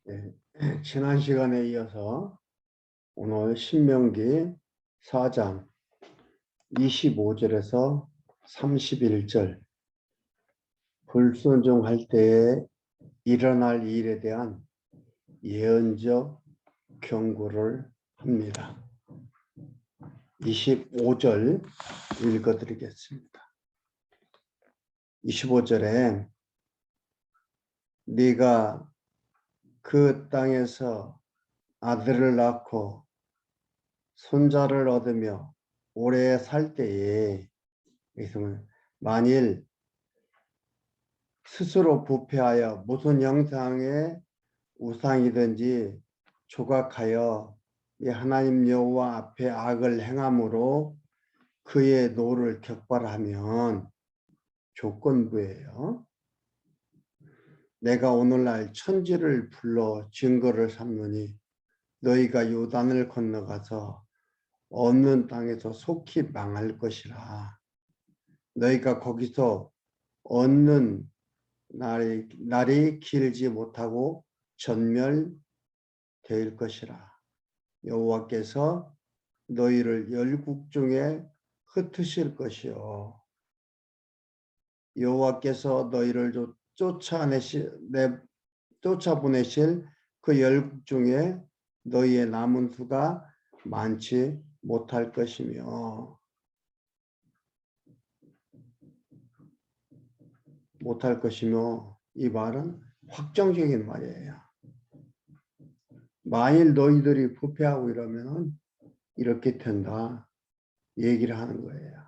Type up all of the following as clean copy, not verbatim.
네, 지난 시간에 이어서 오늘 신명기 4장 25절에서 31절 불순종할 때에 일어날 일에 대한 예언적 경고를 합니다. 25절 읽어드리겠습니다. 25절에 네가 그 땅에서 아들을 낳고 손자를 얻으며 오래 살 때에, 만일 스스로 부패하여 무슨 형상의 우상이든지 조각하여 이 하나님 여호와 앞에 악을 행함으로 그의 노를 격발하면, 조건부예요. 내가 오늘날 천지를 불러 증거를 삼느니 너희가 요단을 건너가서 얻는 땅에서 속히 망할 것이라. 너희가 거기서 얻는 날이 길지 못하고 전멸될 것이라. 여호와께서 너희를 열국 중에 흩으실 것이요 여호와께서 너희를 쫓아보내실 그 열국 중에 너희의 남은 수가 많지 못할 것이며, 이 말은 확정적인 말이에요. 만일 너희들이 부패하고 이러면 이렇게 된다 얘기를 하는 거예요.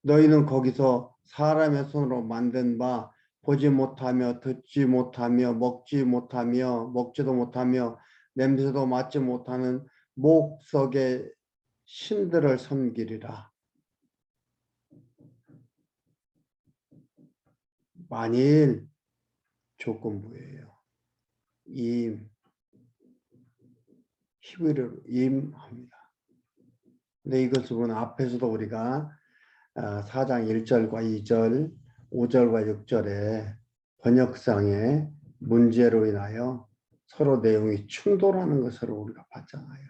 너희는 거기서 사람의 손으로 만든 바 보지 못하며 듣지 못하며 먹지도 못하며 냄새도 맡지 못하는 목석의 신들을 섬기리라. 만일, 조건부예요. 히브리어로 임합니다. 근데 이것을 보면 앞에서도 우리가 4장 1절과 2절, 5절과 6절에 번역상의 문제로 인하여 서로 내용이 충돌하는 것을 우리가 봤잖아요.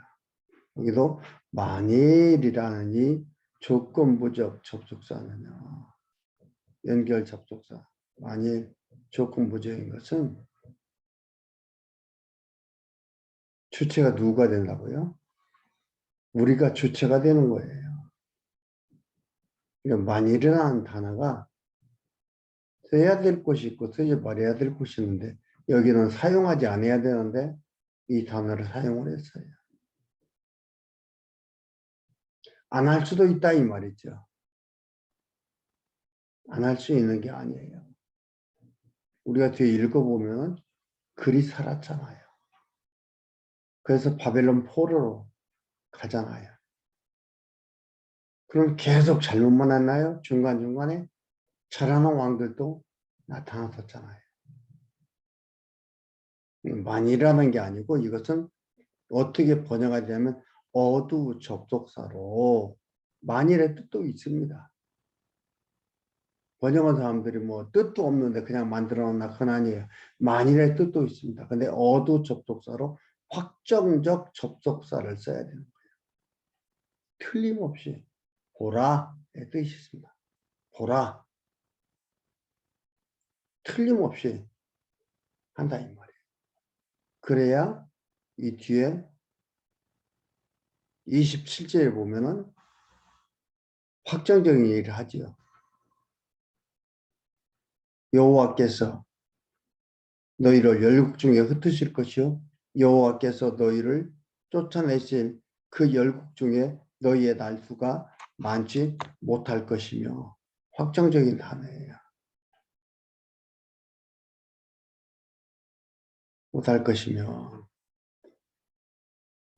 여기도 만일이라는 이 조건부적 접속사는요, 연결 접속사, 만일 조건부적인 것은 주체가 누가 된다고요? 우리가 주체가 되는 거예요. 그러니까 만일이라는 단어가 써야 될 곳이 있고 쓰지 말아야 될 곳이 있는데, 여기는 사용하지 않아야 되는데 이 단어를 사용을 했어요. 안 할 수도 있다 이 말이죠. 안 할 수 있는 게 아니에요. 우리가 뒤에 읽어보면 글이 살았잖아요. 그래서 바벨론 포로로 가잖아요. 그럼 계속 잘못만 했나요? 중간중간에 잘하는 왕들도 나타났었잖아요. 만일이라는 게 아니고 이것은 어떻게 번역이 되면 어두 접속사로, 만일의 뜻도 있습니다. 번역한 사람들이 뭐 뜻도 없는데 그냥 만들어 놓나, 그건 아니에요. 만일의 뜻도 있습니다. 근데 어두 접속사로 확정적 접속사를 써야 되는 거예요. 틀림없이 보라의 뜻이 있습니다. 보라, 틀림없이 한다 이 말이에요. 그래야 이 뒤에 27절에 보면은 확정적인 얘기를 하지요. 여호와께서 너희를 열국 중에 흩으실 것이요 여호와께서 너희를 쫓아내실 그 열국 중에 너희의 날수가 많지 못할 것이며, 확정적인 단어예요. 못할 것이며,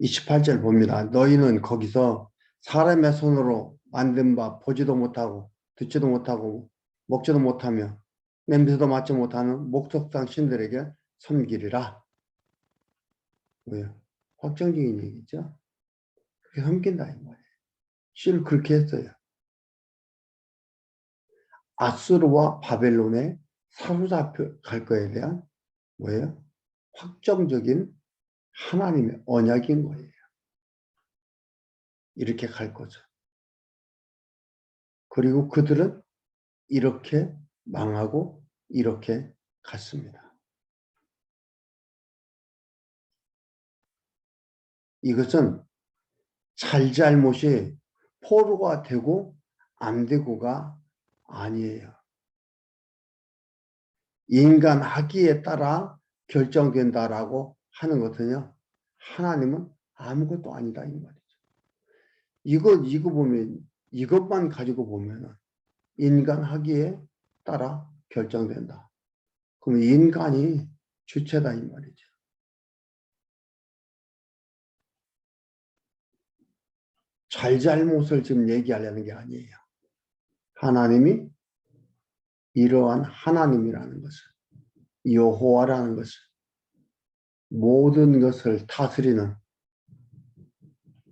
28절 봅니다. 너희는 거기서 사람의 손으로 만든 바 보지도 못하고 듣지도 못하고 먹지도 못하며 냄새도 맡지 못하는 목석상 신들에게 섬기리라. 뭐예요? 확정적인 얘기죠. 그렇게 섬긴다 이 말이에요. 실 그렇게 했어요. 아수르와 바벨론에 사로잡혀 갈 거에 대한 뭐예요? 확정적인 하나님의 언약인 거예요. 이렇게 갈 거죠. 그리고 그들은 이렇게 망하고 이렇게 갔습니다. 이것은 잘잘못이 포로가 되고 안 되고가 아니에요. 인간 학기에 따라 결정된다라고 하는 것은요. 하나님은 아무것도 아니다 이 말이죠. 이거 보면 이것만 가지고 보면 인간 학기에 따라 결정된다. 그럼 인간이 주체다 이 말이죠. 잘잘못을 지금 얘기하려는 게 아니에요. 하나님이 이러한 하나님이라는 것을 여호와라는 것을 모든 것을 다스리는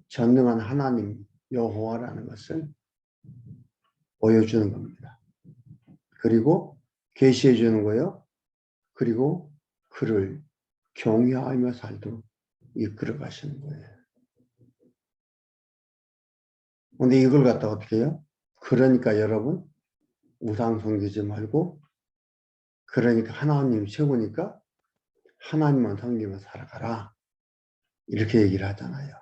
전능한 하나님 여호와라는 것을 보여주는 겁니다. 그리고 계시해 주는 거예요. 그리고 그를 경외하며 살도록 이끌어 가시는 거예요. 근데 이걸 갖다 어떻게 해요? 그러니까 여러분 우상 섬기지 말고 그러니까 하나님 최고니까 하나님만 섬기며 살아가라. 이렇게 얘기를 하잖아요.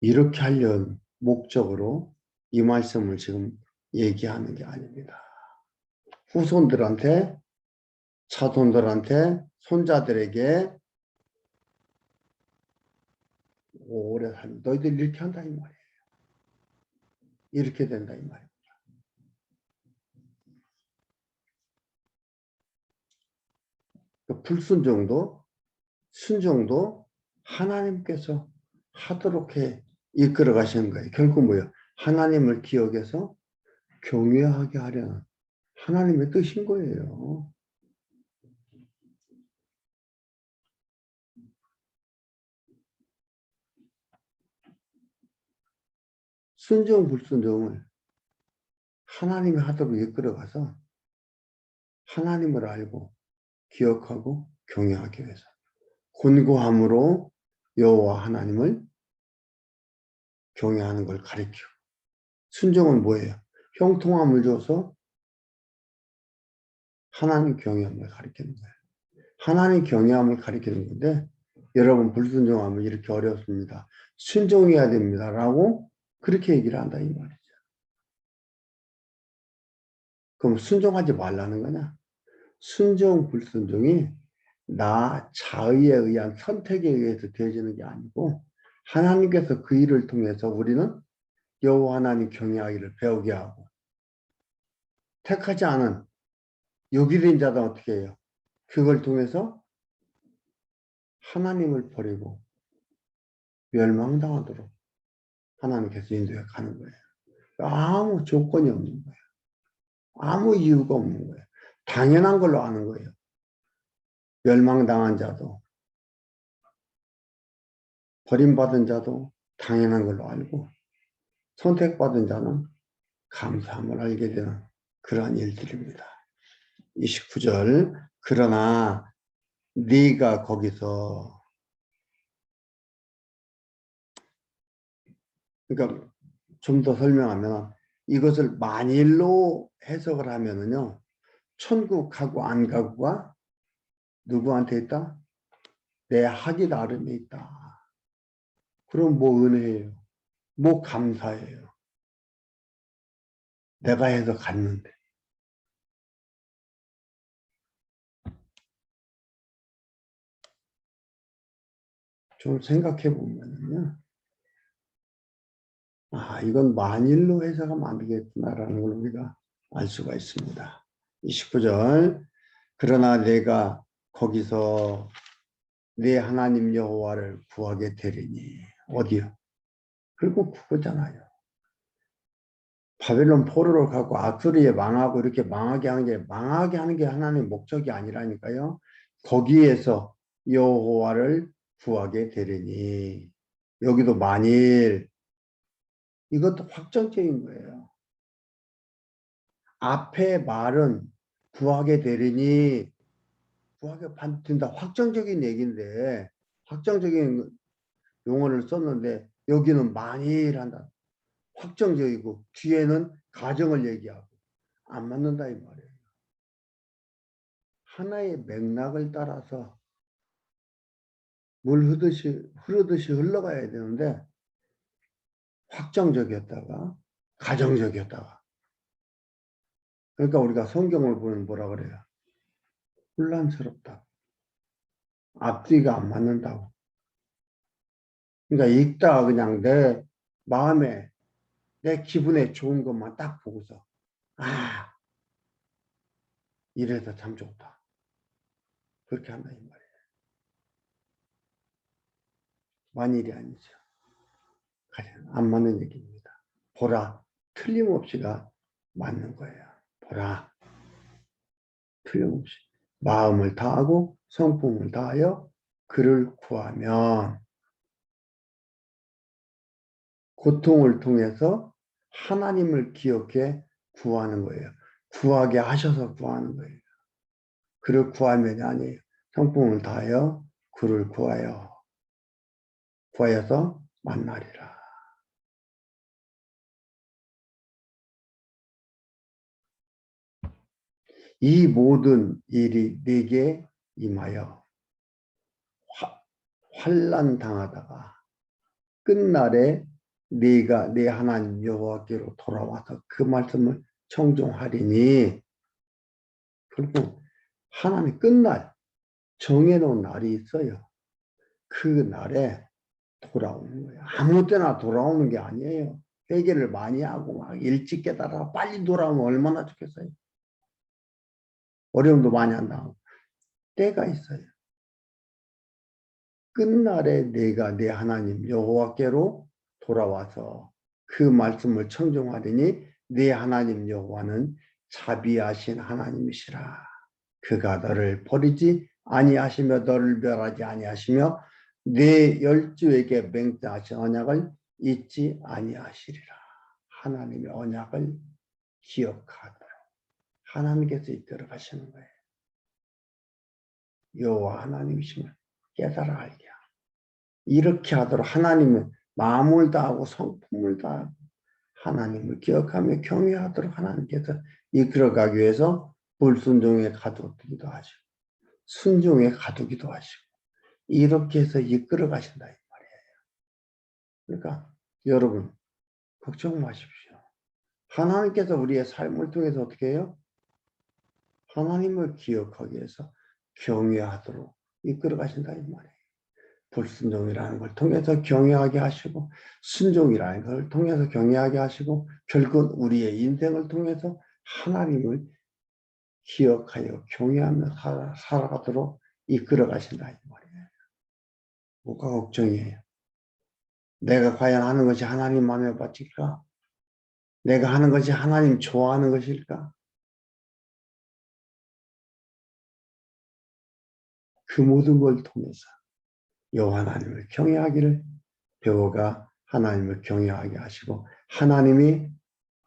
이렇게 하려는 목적으로 이 말씀을 지금 얘기하는 게 아닙니다. 후손들한테, 차손들한테, 손자들에게 오래 살면 너희들 이렇게 한다 이 말이에요. 이렇게 된다 이 말이에요. 불순종도 순종도 하나님께서 하도록 해 이끌어 가시는 거예요. 결국 뭐예요? 하나님을 기억해서 경외하게 하려는 하나님의 뜻인 거예요. 순종 불순종을 하나님이 하도록 이끌어 가서 하나님을 알고 기억하고 경외하기 위해서 곤고함으로 여호와 하나님을 경외하는 걸 가리키고 순종은 뭐예요? 형통함을 줘서 하나님 경외함을 가리키는 거예요. 하나님 경외함을 가리키는 건데 여러분 불순종하면 이렇게 어렵습니다. 순종해야 됩니다. 라고 그렇게 얘기를 한다 이 말이죠. 그럼 순종하지 말라는 거냐? 순종 불순종이 나 자의에 의한 선택에 의해서 되어지는 게 아니고 하나님께서 그 일을 통해서 우리는 여호와 하나님 경외하기를 배우게 하고 택하지 않은 유기된 자도 어떻게 해요? 그걸 통해서 하나님을 버리고 멸망당하도록 하나님께서 인도해 가는 거예요. 아무 조건이 없는 거예요. 아무 이유가 없는 거예요. 당연한 걸로 아는 거예요. 멸망당한 자도 버림받은 자도 당연한 걸로 알고 선택받은 자는 감사함을 알게 되는 그러한 일들입니다. 29절 그러나 네가 거기서 그러니까 좀 더 설명하면 이것을 만일로 해석을 하면은요 천국 가고 안 가고가 누구한테 있다? 내 학이 나름에 있다. 그럼 뭐 은혜예요? 뭐 감사해요? 내가 해서 갔는데. 좀 생각해 보면요. 아, 이건 만일로 해석하면 안 되겠구나라는 걸 우리가 알 수가 있습니다. 29절. 그러나 내가 거기서 내 하나님 여호와를 구하게 되리니. 어디요? 결국 그거잖아요. 바벨론 포로를 갖고 아수리에 망하고 이렇게 망하게 하는 게 하나님의 목적이 아니라니까요. 거기에서 여호와를 구하게 되리니. 여기도 만일 이것도 확정적인 거예요. 앞에 말은 구하게 되리니 구하게 된다. 확정적인 얘기인데 확정적인 용어를 썼는데 여기는 만일한다. 확정적이고 뒤에는 가정을 얘기하고 안 맞는다 이 말이에요. 하나의 맥락을 따라서 물 흐르듯이 흘러가야 되는데 확정적이었다가 가정적이었다가 그러니까 우리가 성경을 보면 뭐라 그래요? 혼란스럽다. 앞뒤가 안 맞는다고. 그러니까 읽다가 그냥 내 마음에 내 기분에 좋은 것만 딱 보고서 아 이래서 참 좋다. 그렇게 한다 이 말이에요. 만일이 아니죠. 안 맞는 얘기입니다. 보라 틀림없이가 맞는 거예요. 보라 틀림없이 마음을 다하고 성품을 다하여 그를 구하면 고통을 통해서 하나님을 기억해 구하는 거예요. 구하게 하셔서 구하는 거예요. 그를 구하면이 아니에요. 성품을 다하여 그를 구하여서 만나리라. 이 모든 일이 네게 임하여 환난 당하다가 끝날에 네가 네 하나님 여호와께로 돌아와서 그 말씀을 청종하리니 결국 하나님 끝날 정해놓은 날이 있어요. 그 날에 돌아오는 거예요. 아무 때나 돌아오는 게 아니에요. 회개를 많이 하고 막 일찍 깨달아 빨리 돌아오면 얼마나 좋겠어요. 어려움도 많이 한다고 때가 있어요. 끝날에 내가 내 하나님 여호와께로 돌아와서 그 말씀을 청종하리니 내 하나님 여호와는 자비하신 하나님이시라. 그가 너를 버리지 아니하시며 너를 멸하지 아니하시며 내 열조에게 맹세하신 언약을 잊지 아니하시리라. 하나님의 언약을 기억하도록 하나님께서 이끌어 가시는 거예요. 여호와 하나님이심을 깨달아 알게 하고 이렇게 하도록 하나님은 마음을 다하고 성품을 다하고 하나님을 기억하며 경외하도록 하나님께서 이끌어가기 위해서 불순종에 가두기도 하시고 순종에 가두기도 하시고 이렇게 해서 이끌어 가신다 이 말이에요. 그러니까 여러분 걱정 마십시오. 하나님께서 우리의 삶을 통해서 어떻게 해요? 하나님을 기억하기 위해서 경외하도록 이끌어 가신다 이 말이에요. 불순종이라는 걸 통해서 경외하게 하시고 순종이라는 걸 통해서 경외하게 하시고 결국 우리의 인생을 통해서 하나님을 기억하여 경외하며 살아가도록 이끌어 가신다 이 말이에요. 뭐가 걱정이에요? 내가 과연 하는 것이 하나님 마음에 받칠까? 내가 하는 것이 하나님 좋아하는 것일까? 그 모든 걸 통해서 여호와 하나님을 경외하기를 배우가 하나님을 경외하게 하시고 하나님이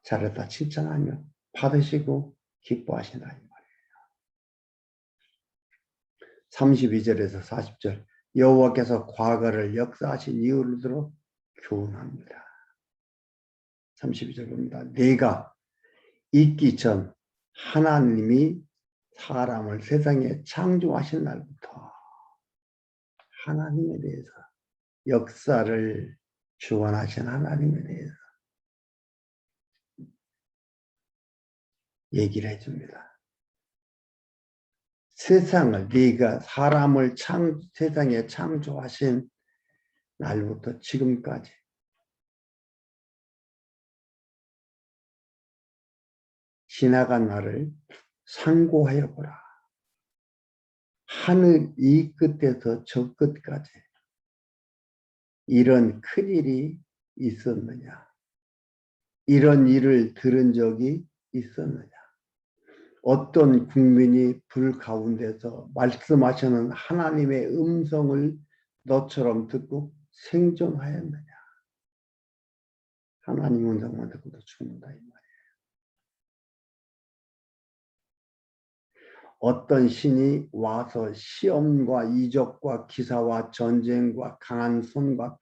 잘했다 칭찬하며 받으시고 기뻐하신다 이 말이에요. 32절에서 40절 여호와께서 과거를 역사하신 이유를 들어 교훈합니다. 32절 봅니다. 내가 있기 전 하나님이 사람을 세상에 창조하신 날부터 하나님에 대해서 역사를 주관하신 하나님에 대해서 얘기를 해줍니다. 세상을 네가 사람을 세상에 창조하신 날부터 지금까지 지나간 날을 상고하여 보라. 하늘 이 끝에서 저 끝까지 이런 큰일이 있었느냐? 이런 일을 들은 적이 있었느냐? 어떤 국민이 불 가운데서 말씀하시는 하나님의 음성을 너처럼 듣고 생존하였느냐? 하나님 음성만 듣고도 죽는다 이 말이에요. 어떤 신이 와서 시험과 이적과 기사와 전쟁과 강한 손과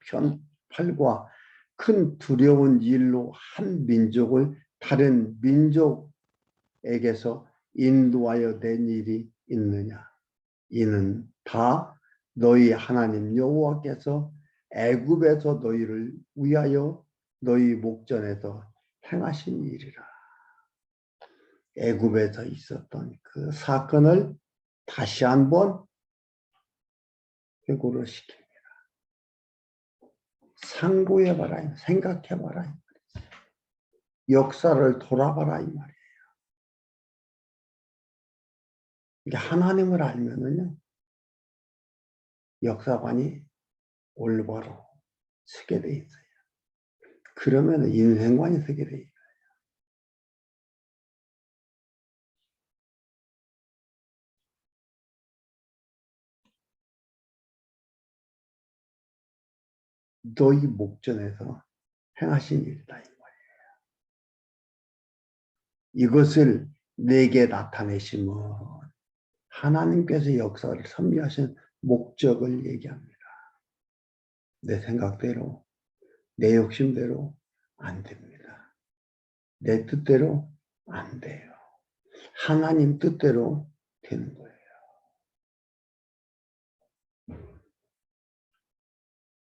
팔과 큰 두려운 일로 한 민족을 다른 민족에게서 인도하여 낸 일이 있느냐. 이는 다 너희 하나님 여호와께서 애굽에서 너희를 위하여 너희 목전에서 행하신 일이라. 애굽에서 있었던 그 사건을 다시 한번 회고를 시킵니다. 상고해봐라, 생각해봐라. 역사를 돌아봐라 이 말이에요. 이게 하나님을 알면은요, 역사관이 올바로 서게 돼 있어요. 그러면 인생관이 서게 돼 있어요. 너희 목전에서 행하신 일이다 이 말이에요. 이것을 내게 나타내시면 하나님께서 역사를 섭리하신 목적을 얘기합니다. 내 생각대로, 내 욕심대로 안 됩니다. 내 뜻대로 안 돼요. 하나님 뜻대로 되는 거예요.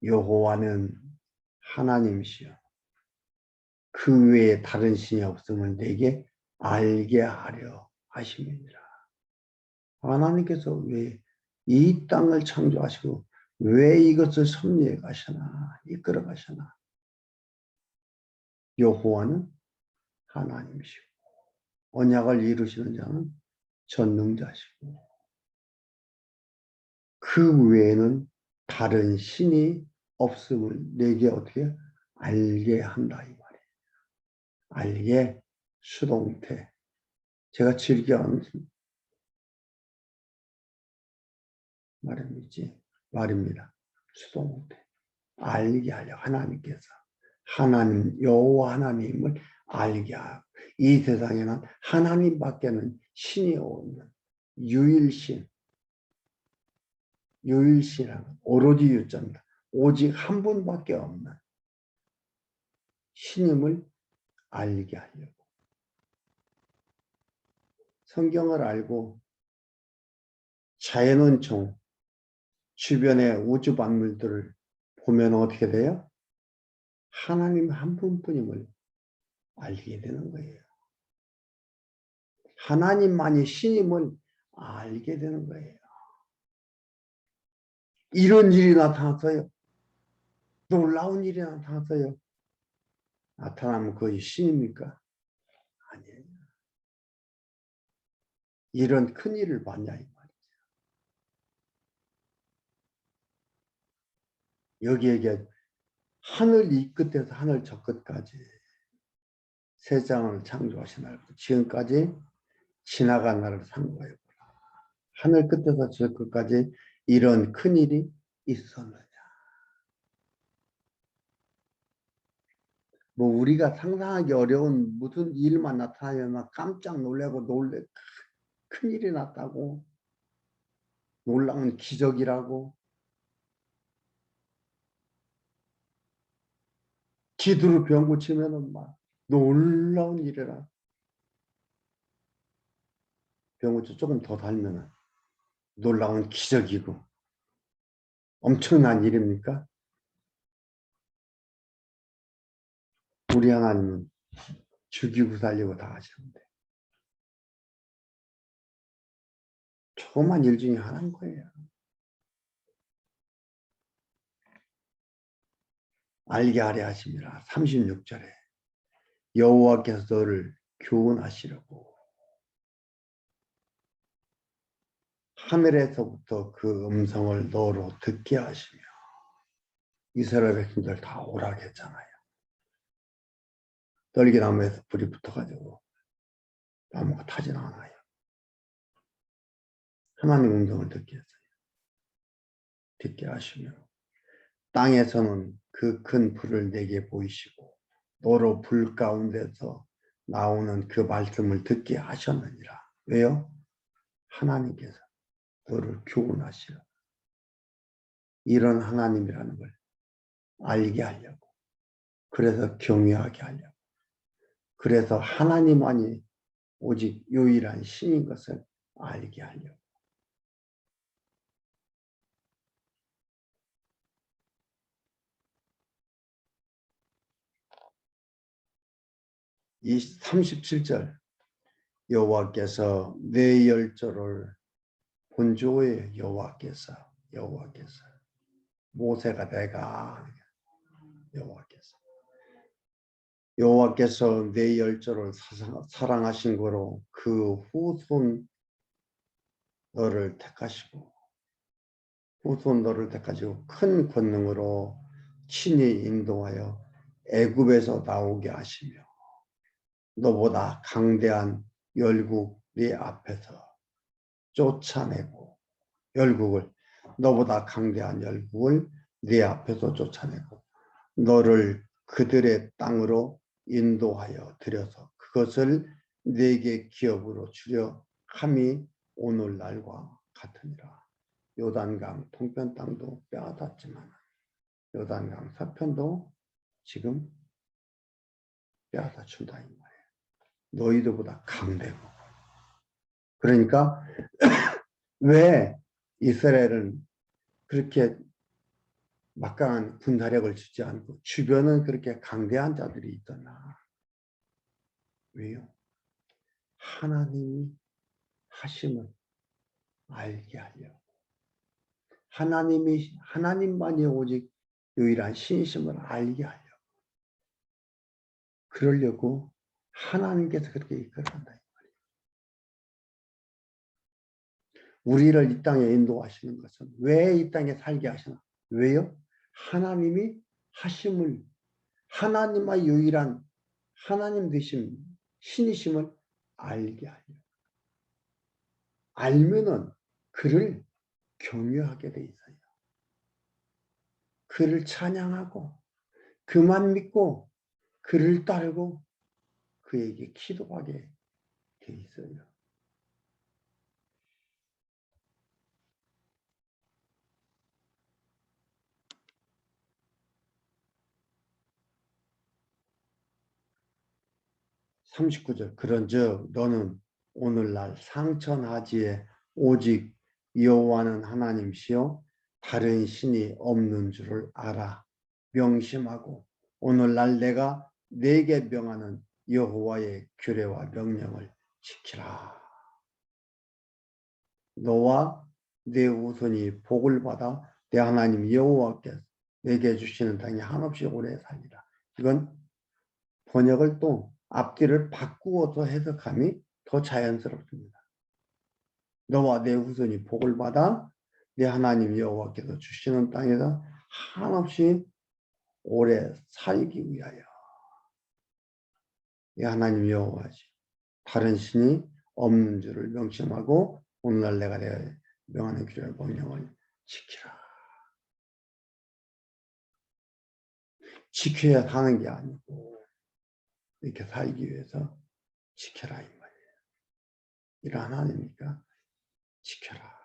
여호와는 하나님이시여 그 외에 다른 신이 없음을 내게 알게 하려 하심이니라. 하나님께서 왜 이 땅을 창조하시고 왜 이것을 섭리해 가시나 이끌어 가시나. 여호와는 하나님이시고 언약을 이루시는 자는 전능자시고 그 외에는 다른 신이 없음을 내게 어떻게 알게 한다 이 말이에요. 알게 수동태. 제가 즐겨하는 말입니다. 수동태. 알게 하려 하나님께서 하나님 여호와 하나님을 알게 하고 이 세상에는 하나님밖에는 신이 없는 유일신 유일신이라는 오로지 유자입니다. 오직 한 분밖에 없는 신임을 알게 하려고 성경을 알고 자연은총 주변의 우주 만물들을 보면 어떻게 돼요? 하나님 한 분뿐임을 알게 되는 거예요. 하나님만이 신임을 알게 되는 거예요. 이런 일이 나타났어요. 놀라운 일이 나타났어요. 나타나면 그것이 신입니까? 아니에요. 이런 큰 일을 봤냐 이 말이죠. 여기에 하늘 이 끝에서 하늘 저 끝까지 세상을 창조하신 날부터 지금까지 지나간 날을 상고해 보라. 하늘 끝에서 저 끝까지 이런 큰 일이 있었느냐. 뭐 우리가 상상하기 어려운 무슨 일만 나타나면 깜짝 놀래고 큰 일이 났다고 놀라운 기적이라고 기도로 병 고치면은 막 놀라운 일이라 병 고쳐 조금 더 달면은 놀라운 기적이고 엄청난 일입니까? 우리 하나님은 죽이고 살리고 다 하시는데 조그만 일 중에 하나인 거예요. 알게 하려 하심이라 36절에 여호와께서 너를 교훈하시려고 하늘에서부터 그 음성을 너로 듣게 하시며 이스라엘 백성들 다 오라게 했잖아요. 떨기나무에서 불이 붙어가지고 나무가 타진 않아요. 하나님 음성을 듣게 했어요. 듣게 하시며 땅에서는 그 큰 불을 내게 보이시고 너로 불 가운데서 나오는 그 말씀을 듣게 하셨느니라. 왜요? 하나님께서 너를 교훈하시려. 이런 하나님이라는 걸 알게 하려고. 그래서 경외하게 하려고. 그래서 하나님만이 오직 유일한 신인 것을 알게 하려고. 이 37절 여호와께서 내 열조를 본조의 여호와께서 모세가 내가 여호와께서 내 열조를 사랑하신 거로 그 후손 너를 택하시고 큰 권능으로 친히 인도하여 애굽에서 나오게 하시며 너보다 강대한 열국 네 앞에서 쫓아내고 너보다 강대한 열국을 네 앞에서 쫓아내고 너를 그들의 땅으로 인도하여 들여서 그것을 네게 기업으로 주려 함이 오늘날과 같으니라. 요단강 동편 땅도 빼앗았지만 요단강 서편도 지금 빼앗아 준다 이 말이에요. 너희들보다 강대고. 그러니까 왜 이스라엘은 그렇게 막강한 군사력을 주지 않고 주변은 그렇게 강대한 자들이 있더나? 왜요? 하나님이 하심을 알게 하려고. 하나님만이 오직 유일한 신심을 알게 하려고. 그러려고 하나님께서 그렇게 이끌어간다. 우리를 이 땅에 인도하시는 것은 왜 이 땅에 살게 하시나? 왜요? 하나님이 하심을 하나님의 유일한 하나님 되심 신이심을 알게 하려. 알면은 그를 경외하게 돼 있어요. 그를 찬양하고 그만 믿고 그를 따르고 그에게 기도하게 돼 있어요. (39절) 그런즉 너는 오늘날 상천하지에 오직 여호와는 하나님이시요 다른 신이 없는 줄을 알아 명심하고 오늘날 내가 네게 명하는 여호와의 규례와 명령을 지키라. 너와 네 후손이 복을 받아 내 하나님 여호와께서 내게 주시는 땅에 한없이 오래 살리라. 이건 번역을 또 앞뒤를 바꾸어서 해석함이 더 자연스럽습니다. 너와 내 후손이 복을 받아 내 하나님 여호와께서 주시는 땅에서 한없이 오래 살기 위하여. 내 하나님 여호와지 다른 신이 없는 줄을 명심하고 오늘날 내가 명하는 규례와 명령을 지키라. 지켜야 사는 게 아니고 이렇게 살기 위해서 지켜라 이 말이에요. 이런 하나님이니까 지켜라.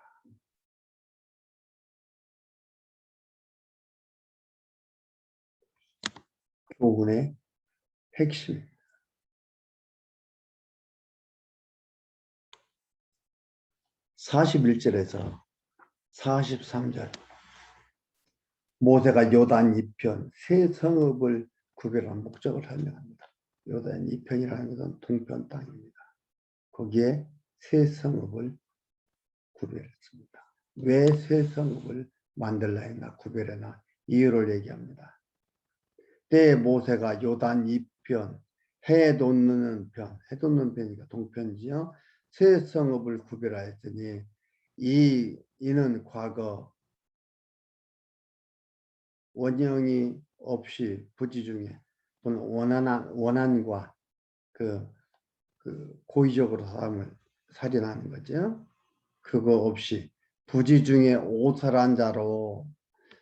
교훈의 핵심. 41절에서 43절 모세가 요단 이편 세 성읍을 구별한 목적을 설명합니다. 요단 이편이라는 것은 동편 땅입니다. 거기에 세 성읍을 구별했습니다. 왜 세 성읍을 만들라 했나 구별해나 이유를 얘기합니다. 때에 모세가 요단 이편 해 돋는 편이니까 동편이죠. 세 성읍을 구별하였더니 이는 과거 원형이 없이 부지 중에 원한과 그 고의적으로 사람을 살인하는 거죠. 그거 없이 부지 중에 오살한 자로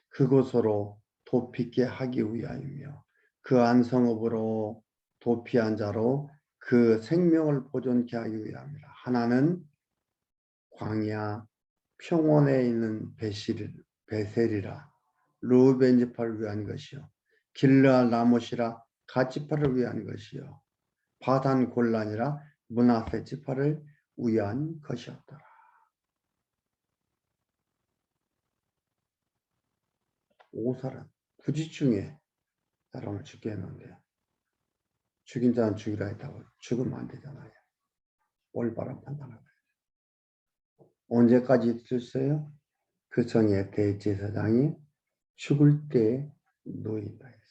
그곳으로 도피게 하기 위하여며 그 안성읍으로 도피한 자로 그 생명을 보존케 하기 위함이라. 하나는 광야 평원에 있는 베셀이라 르우벤 지파를 위한 것이요 길르앗 라못이라 갓 지파를 위한 것이요 바산 골란이라 므낫세 지파를 위한 것이었더라. 오사람 굳이 중에 사람을 죽게 했는데 죽인 자는 죽이라 했다고 죽으면 안 되잖아요. 올바른 판단을. 언제까지 있었어요? 그 성의 대제사장이 죽을 때 놓인다 했습니다.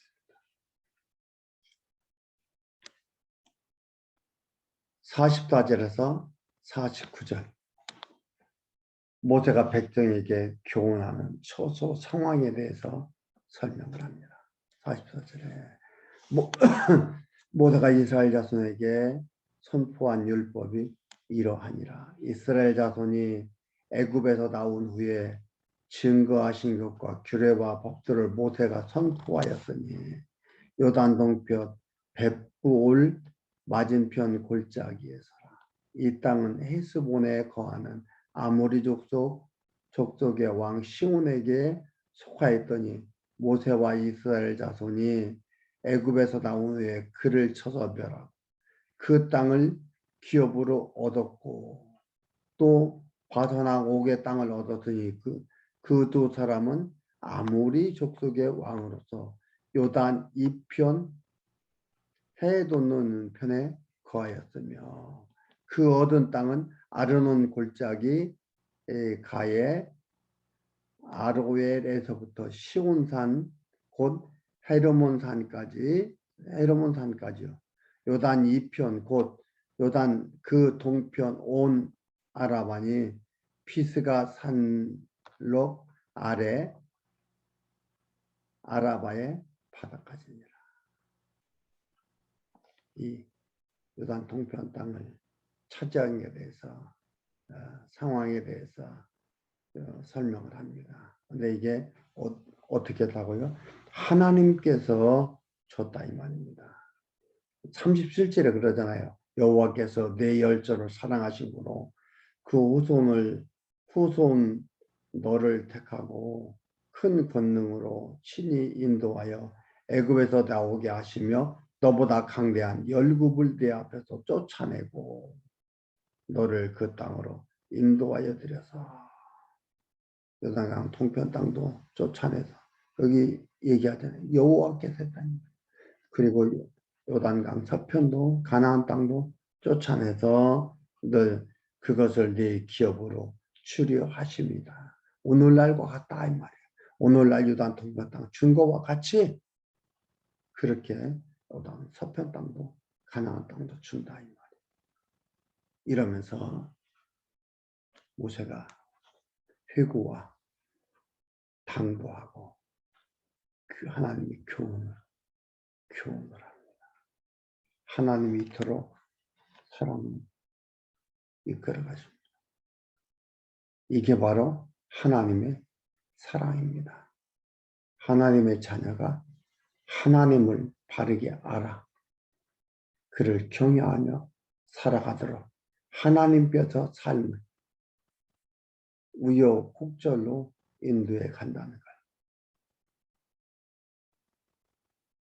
44절에서 49절 모세가 백성에게 교훈하는 초소 상황에 대해서 설명을 합니다. 44절에 모세가 이스라엘 자손에게 선포한 율법이 이러하니라. 이스라엘 자손이 애굽에서 나온 후에 증거하신 것과 규례와 법들을 모세가 선포하였으니 요단 동편 벳부올 맞은편 골짜기에서라. 이 땅은 헤스본에 거하는 아모리 족속의 왕 시온에게 속하였더니 모세와 이스라엘 자손이 애굽에서 나온 후에 그를 쳐서 멸하고 그 땅을 기업으로 얻었고 또 바산왕 옥의 땅을 얻었으니 그 두 사람은 아모리 족속의 왕으로서 요단 이편 해 돋는 편에 거하였으며 그 얻은 땅은 아르논 골짜기 가에 아로엘에서부터 시온산 곧 헤르몬산까지요. 요단 이편 곧 요단 그 동편 온 아라반이 피스가 산록 아래 아라바의 바다까지니라. 이 요단 동편 땅을 차지한 게 대해서 상황에 대해서 설명을 합니다. 근데 이게 어떻게 했다고요? 하나님께서 줬다 이 말입니다. 37절에 그러잖아요. 여호와께서 내 열조를 사랑하시므로 그 후손 너를 택하고 큰 권능으로 친히 인도하여 애굽에서 나오게 하시며 너보다 강대한 열국을 내 앞에서 쫓아내고 너를 그 땅으로 인도하여 드려서 요단강 동편 땅도 쫓아내서 여기 얘기하잖아요. 여호와께서 했다니. 그리고 요단강 서편도 가나안 땅도 쫓아내서 늘 그것을 네 기업으로 추려하십니다. 오늘날과 같다 이 말이에요. 오늘날 요단 동편 땅 준 거와 같이 그렇게 요단 서편 땅도 가나안 땅도 준다 이 말이에요. 이러면서 모세가 회고와 당부하고 그 하나님의 교훈을 합니다. 하나님이 이토록 사람을 이끌어 가십니다. 이게 바로 하나님의 사랑입니다. 하나님의 자녀가 하나님을 바르게 알아 그를 경외하며 살아가도록 하나님께서 삶을 우여곡절로 인도해 간다는 것.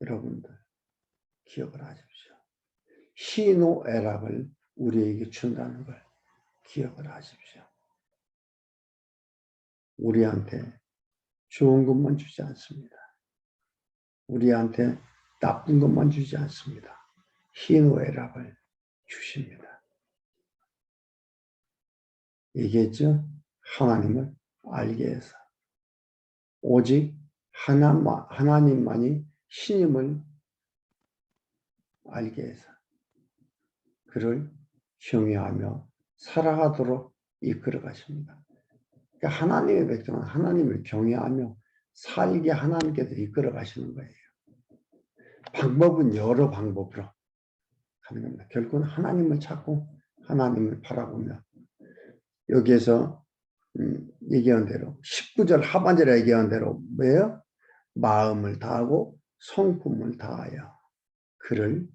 여러분들 기억을 하십시오. 희노애락을 우리에게 준다는 걸 기억을 하십시오. 우리한테 좋은 것만 주지 않습니다. 우리한테 나쁜 것만 주지 않습니다. 희노애락을 주십니다. 얘기했죠? 하나님을 알게 해서 오직 하나님만이 신임을 알게 해서 그를 경외하며 살아가도록 이끌어 가십니다. 그러니까 하나님의 백성은 하나님을 경외하며 살게 하나님께서 이끌어 가시는 거예요. 방법은 여러 방법으로 가는 겁니다. 결국은 하나님을 찾고 하나님을 바라보며 여기에서 얘기한 대로 19절 하반절에 얘기한 대로 뭐예요? 마음을 다하고 성품을 다하여 그를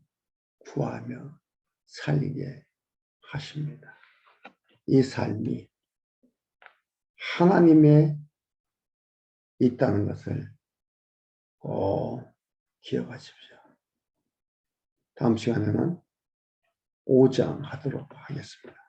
구하며 살게 하십니다. 이 삶이 하나님에 있다는 것을 꼭 기억하십시오. 다음 시간에는 5장 하도록 하겠습니다.